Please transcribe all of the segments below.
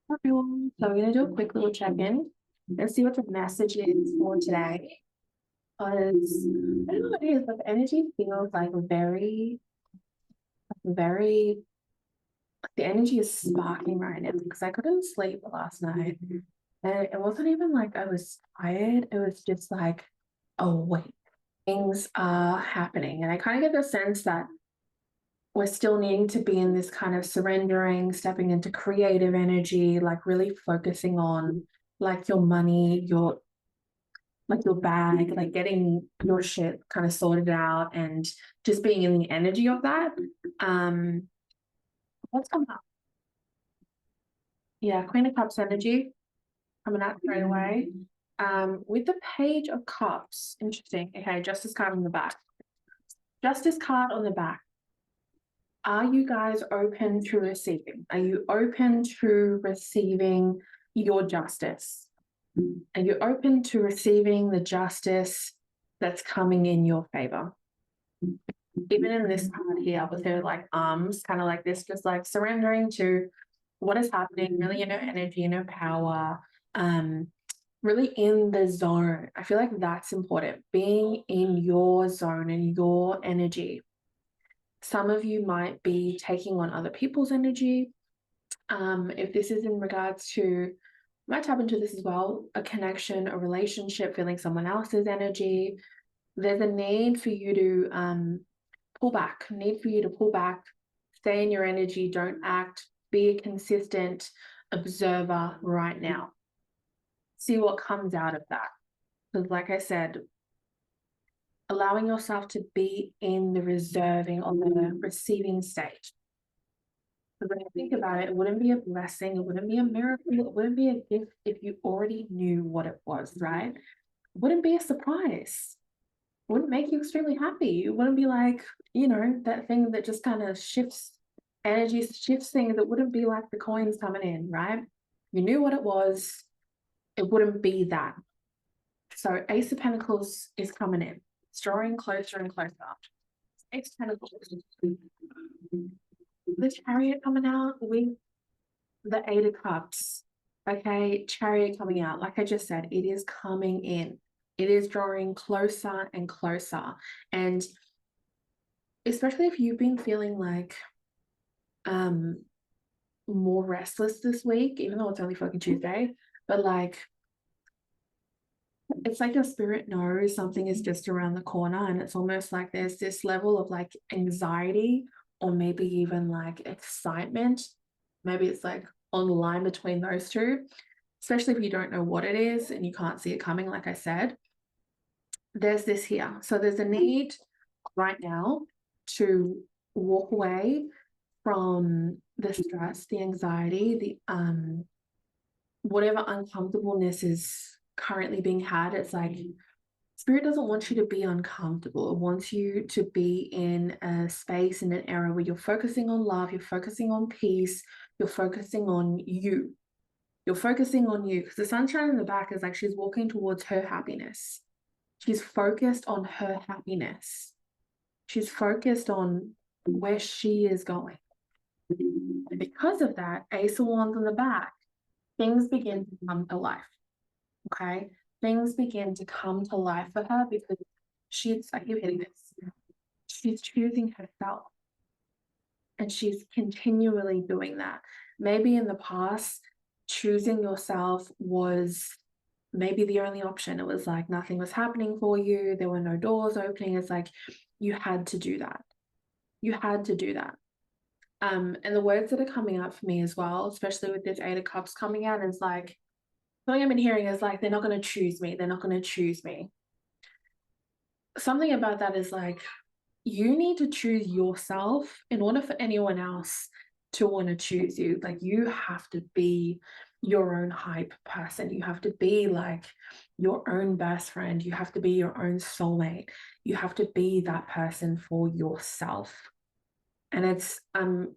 Everyone. So we're gonna do a quick little check-in and see what the message is for today. Because I don't know what it is, but the energy feels like very, the energy is sparking right now because I couldn't sleep last night. And it wasn't even like I was tired, it was just like, oh, wait, things are happening. And I kind of get the sense that we're still needing to be in this kind of surrendering, stepping into creative energy, like really focusing on like your money, your bag, like getting your shit kind of sorted out and just being in the energy of that. Um, what's coming up? Yeah, Queen of Cups energy coming out straight away. With the Page of Cups, interesting. Okay, Justice card on the back. Justice card on the back. Are you guys open to receiving? Are you open to receiving your justice? Are you open to receiving the justice that's coming in your favor? Even in this card here with her like arms, kind of like this, just like surrendering to what is happening, really in her energy, in her power, really in the zone. I feel like that's important, being in your zone and your energy. Some of you might be taking on other people's energy. If this is in regards to, might tap into this as well, a connection, a relationship, feeling someone else's energy. There's a need for you to pull back, need for you to pull back, stay in your energy, don't act, be a consistent observer right now. See what comes out of that. Because, like I said, allowing yourself to be in the reserving or the receiving state. But when you think about it, it wouldn't be a blessing, it wouldn't be a miracle, it wouldn't be a gift if you already knew what it was, right? It wouldn't be a surprise. It wouldn't make you extremely happy. It wouldn't be like, that thing that just kind of shifts energy, shifts things. It wouldn't be like the coins coming in, right? You knew what it was, it wouldn't be that. So Ace of Pentacles is coming in. It's drawing closer and closer. Ace of Pentacles. The Chariot coming out with the Eight of Cups. Okay, Chariot coming out. Like I just said, it is coming in. It is drawing closer and closer. And especially if you've been feeling like more restless this week, even though it's only fucking Tuesday, but like it's like your spirit knows something is just around the corner, and it's almost like there's this level of like anxiety or maybe even like excitement. Maybe it's like on the line between those two, especially if you don't know what it is and you can't see it coming, like I said. There's this here. So there's a need right now to walk away from the stress, the anxiety, the whatever uncomfortableness is currently being had. It's like spirit doesn't want you to be uncomfortable. It wants you to be in a space, in an era where you're focusing on love, you're focusing on peace, you're focusing on you. You're focusing on you because the sunshine in the back is like she's walking towards her happiness. She's focused on her happiness. She's focused on where she is going. And because of that, Ace of Wands on the back, things begin to come to life. Okay. Things begin to come to life for her because I keep hitting this. She's choosing herself and she's continually doing that. Maybe in the past, choosing yourself was maybe the only option. It was like nothing was happening for you, there were no doors opening. It's like you had to do that. You had to do that. And the words that are coming up for me as well, especially with this Eight of Cups coming out, is like something I've been hearing is like they're not going to choose me. They're not going to choose me. Something about that is like you need to choose yourself in order for anyone else to want to choose you. Like you have to be your own hype person. You have to be like your own best friend. You have to be your own soulmate. You have to be that person for yourself. And it's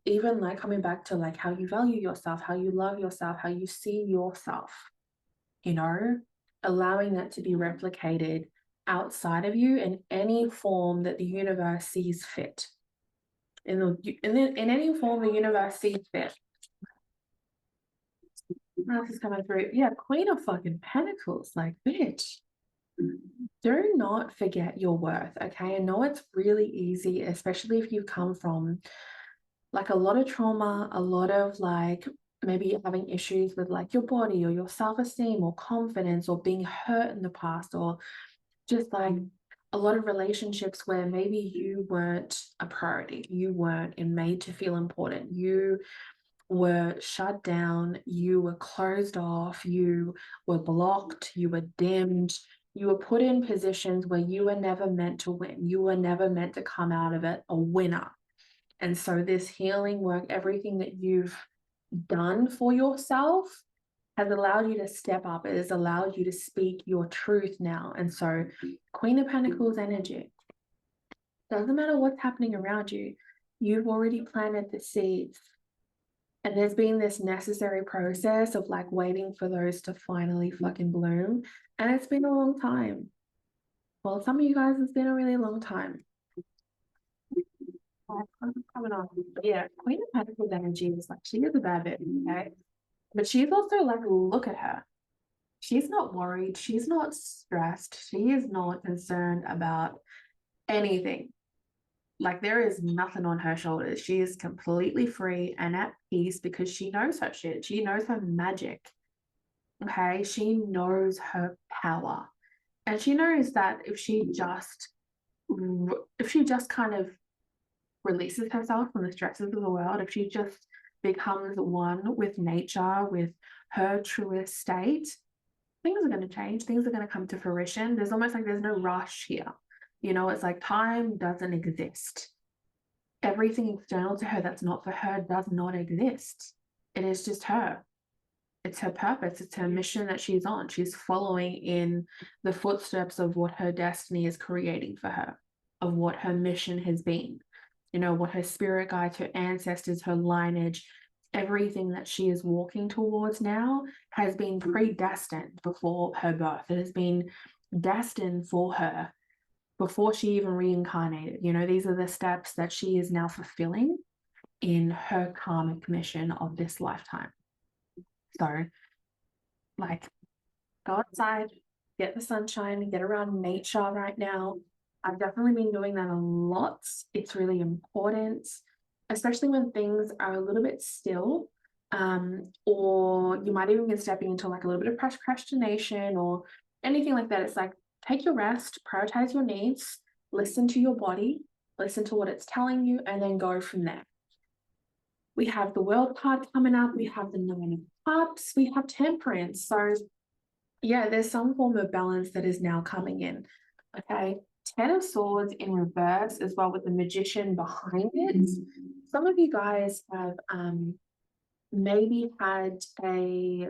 even like coming back to like how you value yourself, how you love yourself, how you see yourself, allowing that to be replicated outside of you in any form that the universe sees fit. In any form the universe sees fit. What else is coming through? Yeah, Queen of fucking Pentacles. Like, bitch, do not forget your worth, okay? I know it's really easy, especially if you come from like a lot of trauma, a lot of like maybe having issues with like your body or your self-esteem or confidence or being hurt in the past, or just like a lot of relationships where maybe you weren't a priority, you weren't made to feel important, you were shut down, you were closed off, you were blocked, you were dimmed, you were put in positions where you were never meant to win, you were never meant to come out of it a winner. And so this healing work, everything that you've done for yourself has allowed you to step up. It has allowed you to speak your truth now. And so Queen of Pentacles energy, doesn't matter what's happening around you, you've already planted the seeds. And there's been this necessary process of like waiting for those to finally fucking bloom. And it's been a long time. Well, some of you guys, it's been a really long time. Coming on. But yeah, Queen of Pentacles energy is like, she is a bad bitch, okay? But she's also like, look at her. She's not worried. She's not stressed. She is not concerned about anything. Like, there is nothing on her shoulders. She is completely free and at peace because she knows her shit. She knows her magic. Okay. She knows her power. And she knows that if she just kind of releases herself from the stresses of the world, if she just becomes one with nature, with her truest state, things are going to change. Things are going to come to fruition. There's almost like there's no rush here. You know, it's like time doesn't exist. Everything external to her that's not for her does not exist. It is just her. It's her purpose. It's her mission that she's on. She's following in the footsteps of what her destiny is creating for her, of what her mission has been. You know, what her spirit guides, her ancestors, her lineage, everything that she is walking towards now has been predestined before her birth. It has been destined for her before she even reincarnated. You know, these are the steps that she is now fulfilling in her karmic mission of this lifetime. So, like, go outside, get the sunshine, get around nature right now. I've definitely been doing that a lot. It's really important, especially when things are a little bit still. Or you might even be stepping into like a little bit of procrastination or anything like that. It's like, take your rest, prioritize your needs, listen to your body, listen to what it's telling you, and then go from there. We have the World card coming up. We have the Nine of Cups. We have Temperance. So yeah, there's some form of balance that is now coming in. Okay. Ten of Swords in reverse as well, with the Magician behind it. Some of you guys have maybe had I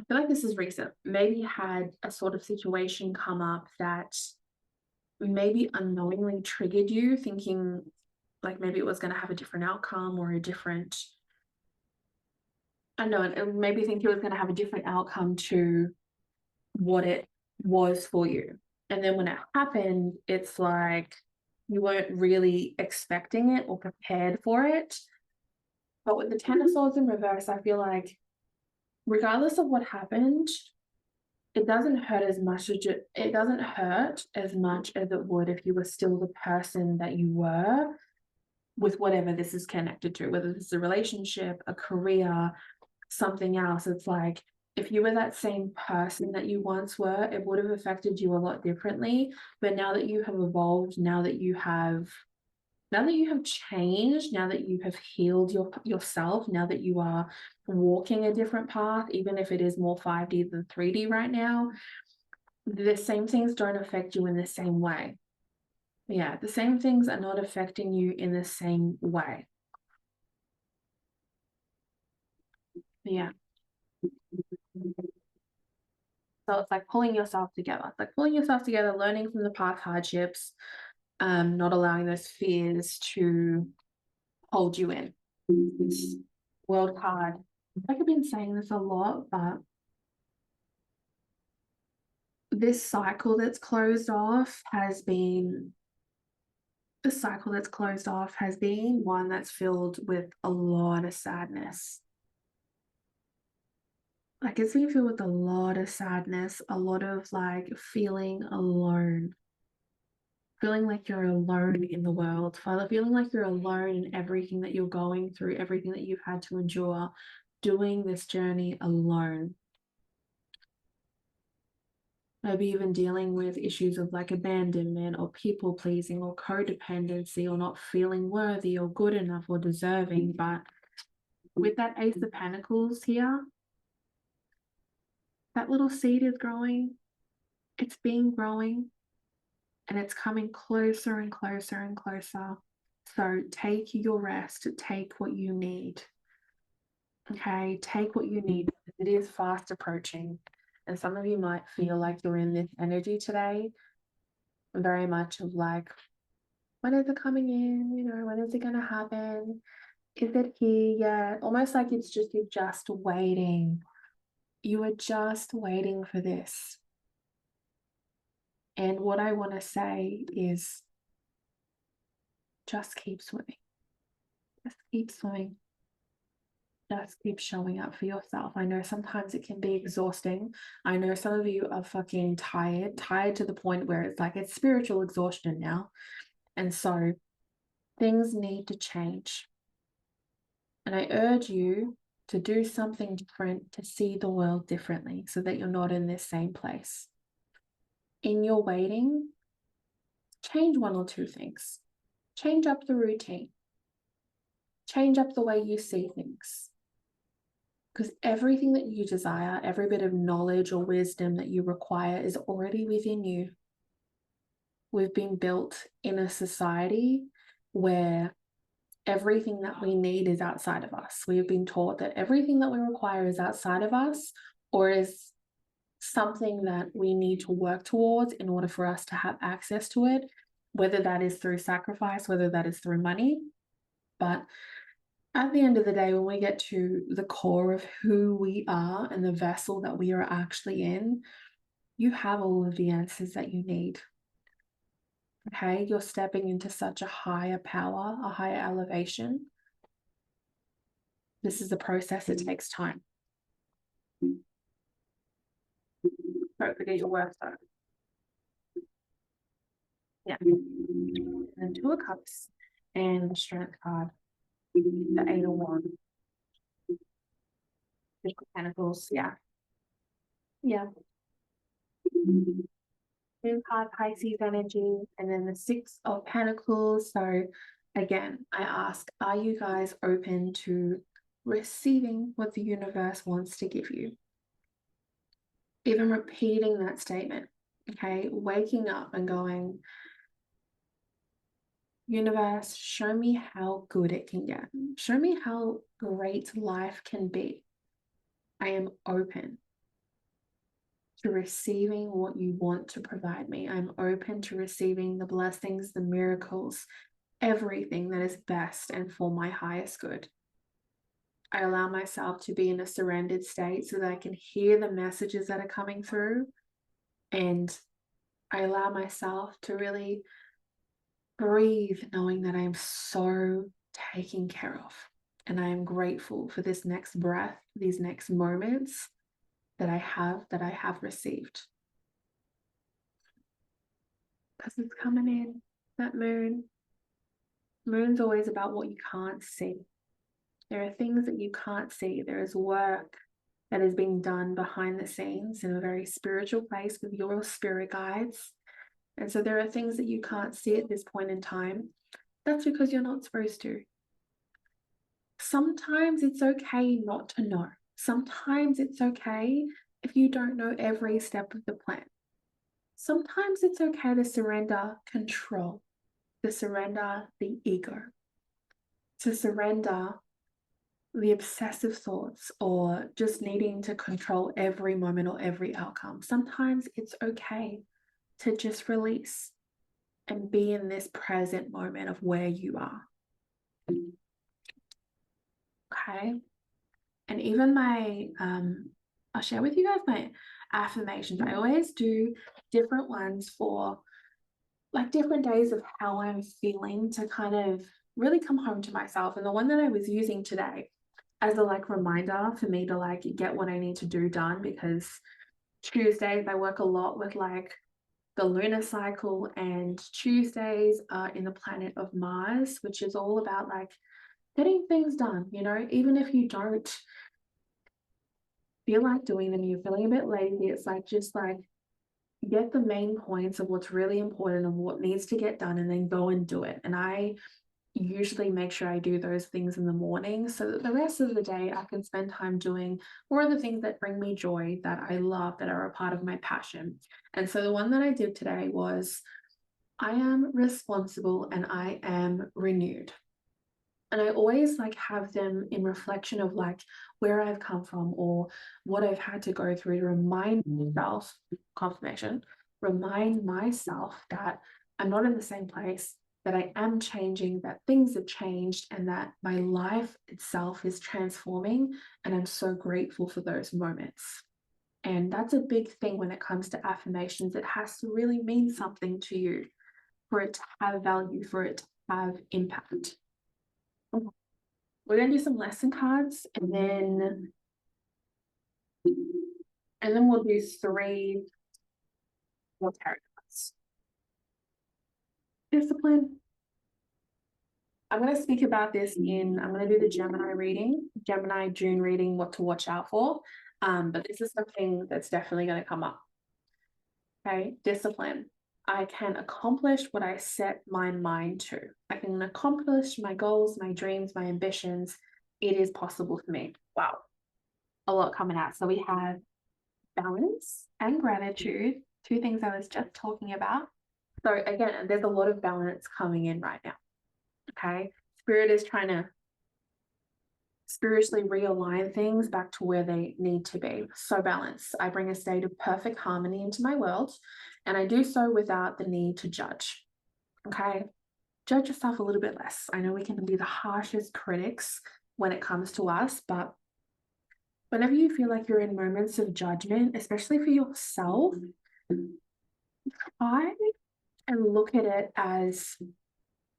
feel like this is recent, maybe had a sort of situation come up that maybe unknowingly triggered you, thinking like maybe it was going to have a different outcome or a different, I know, it maybe think it was going to have a different outcome to what it was for you. And then when it happened, it's like you weren't really expecting it or prepared for it. But with the Ten of Swords in reverse, I feel like regardless of what happened, it doesn't hurt as much as it doesn't hurt as much as it would if you were still the person that you were with whatever this is connected to, whether this is a relationship, a career, something else. It's like if you were that same person that you once were, it would have affected you a lot differently. But now that you have evolved, now that you have changed, now that you have healed yourself, now that you are walking a different path, even if it is more 5D than 3D right now, the same things don't affect you in the same way. Yeah, the same things are not affecting you in the same way. Yeah. So it's like pulling yourself together. It's like pulling yourself together, learning from the past hardships, not allowing those fears to hold you in. This World card. Like I've been saying this a lot, but this cycle that's closed off has been one that's filled with a lot of sadness. Like it's been filled with a lot of sadness, a lot of like feeling alone, feeling like you're alone in the world, Father, feeling like you're alone in everything that you're going through, everything that you've had to endure, doing this journey alone. Maybe even dealing with issues of like abandonment or people pleasing or codependency or not feeling worthy or good enough or deserving. But with that Ace of Pentacles here, that little seed is growing, it's been growing, and it's coming closer and closer and closer. So take your rest, take what you need. Okay, take what you need. It is fast approaching. And some of you might feel like you're in this energy today, very much of like, when is it coming in? You know, when is it going to happen? Is it here yet? Almost like it's just, you're just waiting. You are just waiting for this. And what I want to say is just keep swimming. Just keep swimming. Just keep showing up for yourself. I know sometimes it can be exhausting. I know some of you are fucking tired to the point where it's like it's spiritual exhaustion now. And so things need to change. And I urge you to do something different, to see the world differently so that you're not in this same place. In your waiting, change one or two things. Change up the routine. Change up the way you see things. Because everything that you desire, every bit of knowledge or wisdom that you require is already within you. We've been built in a society where everything that we need is outside of us. We have been taught that everything that we require is outside of us or is something that we need to work towards in order for us to have access to it, whether that is through sacrifice, whether that is through money. But at the end of the day, when we get to the core of who we are and the vessel that we are actually in, you have all of the answers that you need. Okay, you're stepping into such a higher power, a higher elevation. This is a process, it takes time. Don't forget your worth though. Yeah. And Two of Cups and Strength card, the Eight of Wands, the Pentacles. Yeah. Yeah. Moon card, Pisces energy, and then the Six of Pentacles. So again, I ask, are you guys open to receiving what the universe wants to give you? Even repeating that statement, okay? Waking up and going, universe, show me how good it can get. Show me how great life can be. I am open to receiving what you want to provide me. I'm open to receiving the blessings, the miracles, everything that is best and for my highest good. I allow myself to be in a surrendered state so that I can hear the messages that are coming through. And I allow myself to really breathe, knowing that I am so taken care of. And I am grateful for this next breath, these next moments that I have received. Because it's coming in, that moon. Moon's always about what you can't see. There are things that you can't see. There is work that is being done behind the scenes in a very spiritual place with your spirit guides. And so there are things that you can't see at this point in time. That's because you're not supposed to. Sometimes it's okay not to know. Sometimes it's okay if you don't know every step of the plan. Sometimes it's okay to surrender control, to surrender the ego, to surrender the obsessive thoughts or just needing to control every moment or every outcome. Sometimes it's okay to just release and be in this present moment of where you are. Okay. And even I'll share with you guys my affirmations. I always do different ones for like different days of how I'm feeling to kind of really come home to myself. And the one that I was using today as a like reminder for me to like get what I need to do done, because Tuesdays I work a lot with like the lunar cycle, and Tuesdays are in the planet of Mars, which is all about like getting things done, you know, even if you don't feel like doing them, you're feeling a bit lazy, it's like just like get the main points of what's really important and what needs to get done and then go and do it. And I usually make sure I do those things in the morning so that the rest of the day I can spend time doing more of the things that bring me joy, that I love, that are a part of my passion. And so the one that I did today was I am responsible and I am renewed. And I always like have them in reflection of like where I've come from or what I've had to go through to remind myself, confirmation, remind myself that I'm not in the same place, that I am changing, that things have changed, and that my life itself is transforming. And I'm so grateful for those moments. And that's a big thing when it comes to affirmations. It has to really mean something to you for it to have value, for it to have impact. We're going to do some lesson cards, and then we'll do 3 more tarot cards. Discipline. I'm going to speak about this I'm going to do the Gemini reading, Gemini June reading, what to watch out for. But this is something that's definitely going to come up. Okay, discipline. I can accomplish what I set my mind to. I can accomplish my goals, my dreams, my ambitions. It is possible for me. Wow, a lot coming out. So we have balance and gratitude, 2 things I was just talking about. So again, there's a lot of balance coming in right now. Okay, Spirit is trying to spiritually realign things back to where they need to be. So balance. I bring a state of perfect harmony into my world, and I do so without the need to judge. Okay, judge yourself a little bit less. I know we can be the harshest critics when it comes to us, but whenever you feel like you're in moments of judgment, especially for yourself, try and look at it as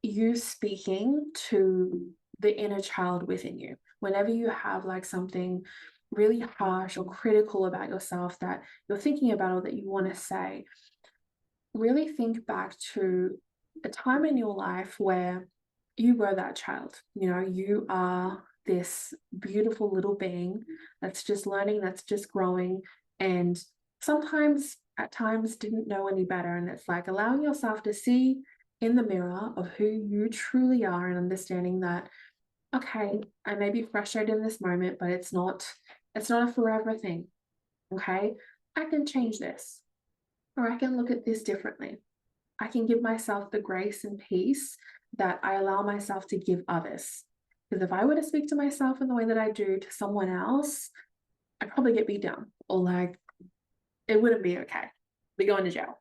you speaking to the inner child within you. Whenever you have like something really harsh or critical about yourself that you're thinking about or that you want to say, really think back to a time in your life where you were that child. You know, you are this beautiful little being that's just learning, that's just growing, and sometimes at times didn't know any better. And it's like allowing yourself to see in the mirror of who you truly are and understanding that, okay, I may be frustrated in this moment, but it's not a forever thing. Okay, I can change this, or I can look at this differently. I can give myself the grace and peace that I allow myself to give others. Because if I were to speak to myself in the way that I do to someone else, I'd probably get beat down, or like it wouldn't be okay. Be going to jail.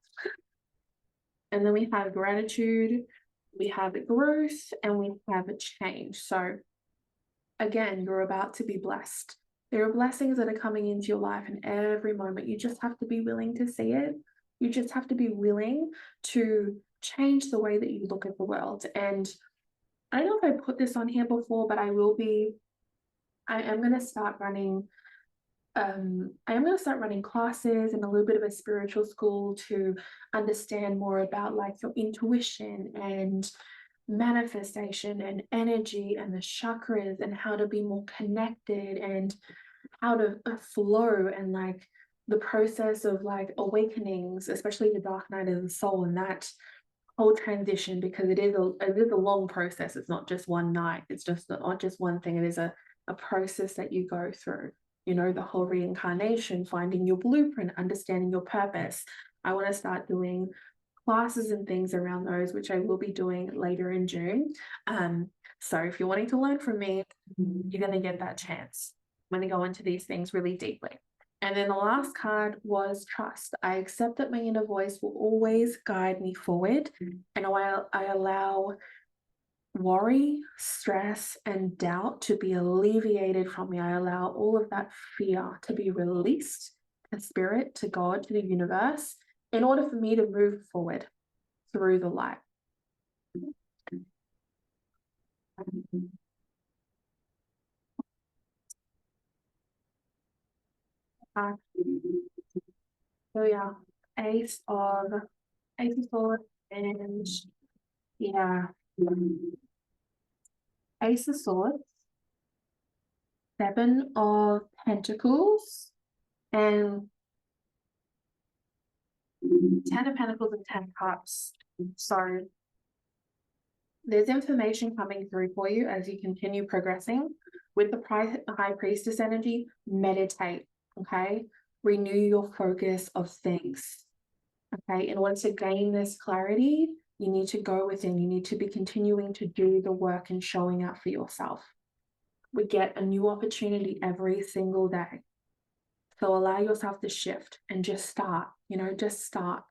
And then we have gratitude, we have growth, and we have a change. So again, you're about to be blessed. There are blessings that are coming into your life in every moment. You just have to be willing to see it. You just have to be willing to change the way that you look at the world. And I don't know if I put this on here before, but I am going to start running classes and a little bit of a spiritual school to understand more about like your intuition and manifestation and energy and the chakras and how to be more connected and how to flow and like the process of like awakenings, especially the dark night of the soul and that whole transition, because it is a long process. It's not just one night. It's just not just one thing. It is a process that you go through. You know, the whole reincarnation, finding your blueprint, understanding your purpose. I want to start doing classes and things around those, which I will be doing later in June. So if you're wanting to learn from me, you're going to get that chance. I'm going to go into these things really deeply. And then the last card was trust. I accept that my inner voice will always guide me forward, and I allow worry, stress, and doubt to be alleviated from me. I allow all of that fear to be released to spirit, to God, to the universe, in order for me to move forward through the light. So yeah, Ace of Swords and yeah, Ace of Swords, Seven of Pentacles, and Ten of Pentacles and 10 Cups. So there's information coming through for you as you continue progressing with the High Priestess energy. Meditate, okay? Renew your focus of things, okay? In order to gain this clarity, you need to go within. You need to be continuing to do the work and showing up for yourself. We get a new opportunity every single day. So allow yourself to shift and just start, just start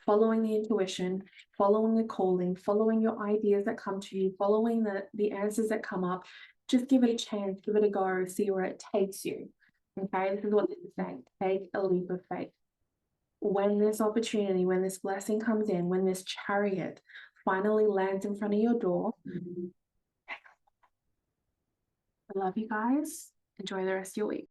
following the intuition, following the calling, following your ideas that come to you, following the answers that come up. Just give it a chance, give it a go, see where it takes you. Okay, this is what this is saying. Take a leap of faith. When this opportunity, when this blessing comes in, when this chariot finally lands in front of your door, I love you guys. Enjoy the rest of your week.